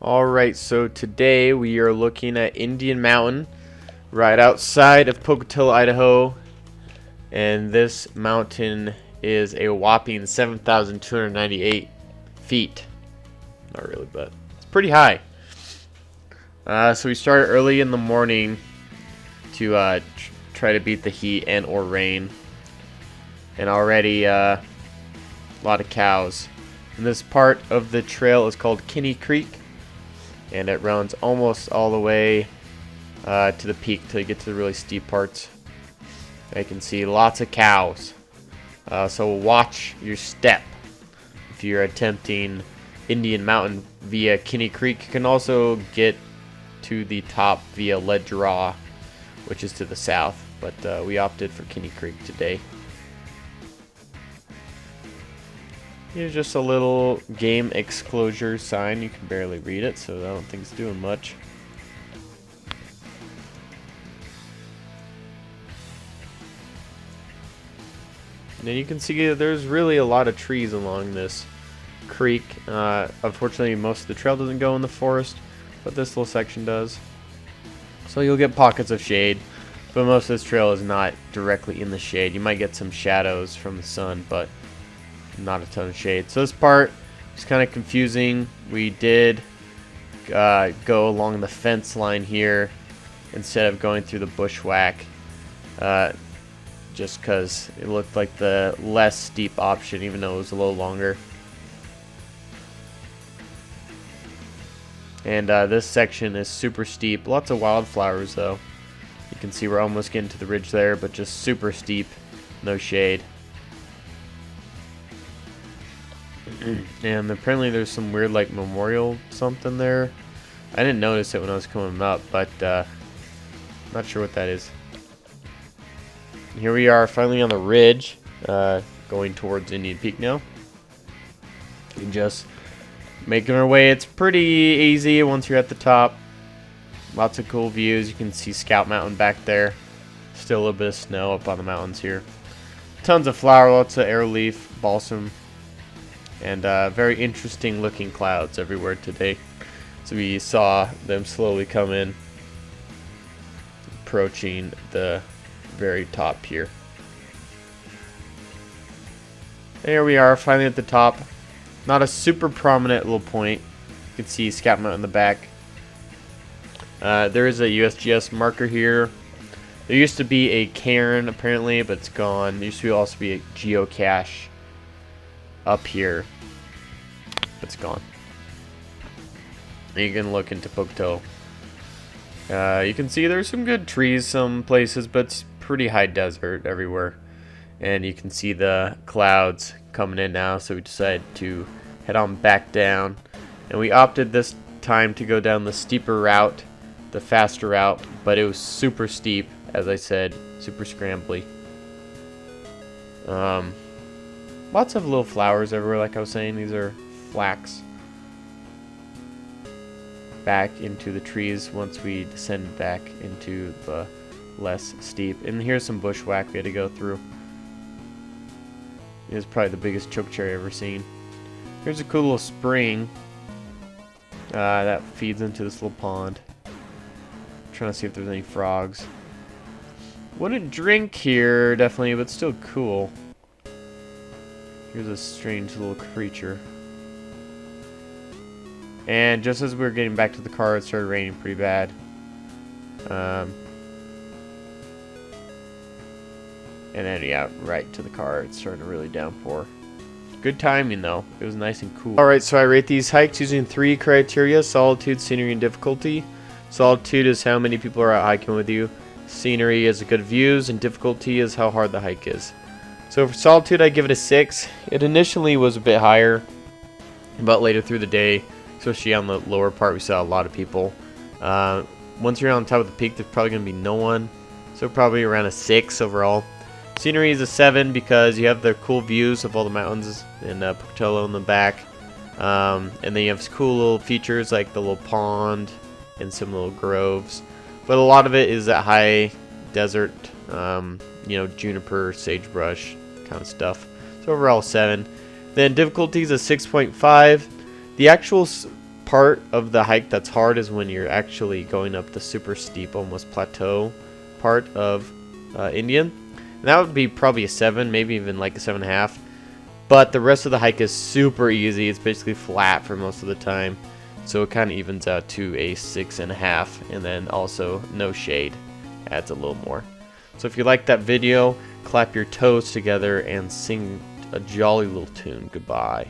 Alright, so today we are looking at Indian Mountain right outside of Pocatello, Idaho. And this mountain is a whopping 7,298 feet. Not really, but it's pretty high. So we started early in the morning to try to beat the heat and or rain. And already a lot of cows. And this part of the trail is called Kinney Creek. And it runs almost all the way to the peak till you get to the really steep parts. I can see lots of cows. So watch your step if you're attempting Indian Mountain via Kinney Creek. You can also get to the top via Lead Draw, which is to the south. But we opted for Kinney Creek today. Here's just a little game exclosure sign. You can barely read it, so I don't think it's doing much. And then you can see there's really a lot of trees along this creek. Unfortunately, most of the trail doesn't go in the forest, but this little section does. So you'll get pockets of shade, but most of this trail is not directly in the shade. You might get some shadows from the sun, but not a ton of shade. So this part is kind of confusing. We did go along the fence line here instead of going through the bushwhack, just because it looked like the less steep option, even though it was a little longer. And this section is super steep. Lots of wildflowers though. You can see we're almost getting to the ridge there, but just super steep, no shade. And apparently there's some weird like memorial something there. I didn't notice it when I was coming up, but not sure what that is. Here we are finally on the ridge, going towards Indian Peak now. And just making our way. It's pretty easy once you're at the top. Lots of cool views. You can see Scout Mountain back there. Still a little bit of snow up on the mountains here. Tons of flower, lots of arrowleaf, balsam. And very interesting looking clouds everywhere today. So we saw them slowly come in, approaching the very top here. There we are, finally at the top. Not a super prominent little point. You can see Scout Mountain in the back. There is a USGS marker here. There used to be a cairn apparently, but it's gone. There used to also be a geocache up here, but it's gone. And you can look into Pocatello. You can see there's some good trees some places, but it's pretty high desert everywhere. And you can see the clouds coming in now, so we decided to head on back down. And we opted this time to go down the steeper route, the faster route, but it was super steep, as I said, super scrambly. Lots of little flowers everywhere, like I was saying. These are flax. Back into the trees once we descend back into the less steep. And here's some bushwhack we had to go through. It was probably the biggest chokecherry I've ever seen. Here's a cool little spring that feeds into this little pond. I'm trying to see if there's any frogs. Wouldn't drink here, definitely, but still cool. Here's a strange little creature. And just as we were getting back to the car, it started raining pretty bad. And then, yeah, right to the car, it started to really downpour. Good timing, though. It was nice and cool. Alright, so I rate these hikes using 3 criteria: solitude, scenery, and difficulty. Solitude is how many people are out hiking with you. Scenery is good views, and difficulty is how hard the hike is. So for solitude, I give it a 6. It initially was a bit higher, but later through the day, especially on the lower part, we saw a lot of people. Once you're on top of the peak, there's probably going to be no one, so probably around a 6 overall. Scenery is a 7 because you have the cool views of all the mountains and Pocatello in the back. And then you have cool little features like the little pond and some little groves. But a lot of it is that high desert, juniper, sagebrush kind of stuff. So overall 7. Then difficulty is a 6.5. The actual part of the hike that's hard is when you're actually going up the super steep, almost plateau part of Indian. And that would be probably a 7, maybe even like a 7.5. But the rest of the hike is super easy. It's basically flat for most of the time. So it kind of evens out to a 6.5. And then also no shade adds a little more. So if you like that video, clap your toes together and sing a jolly little tune. Goodbye.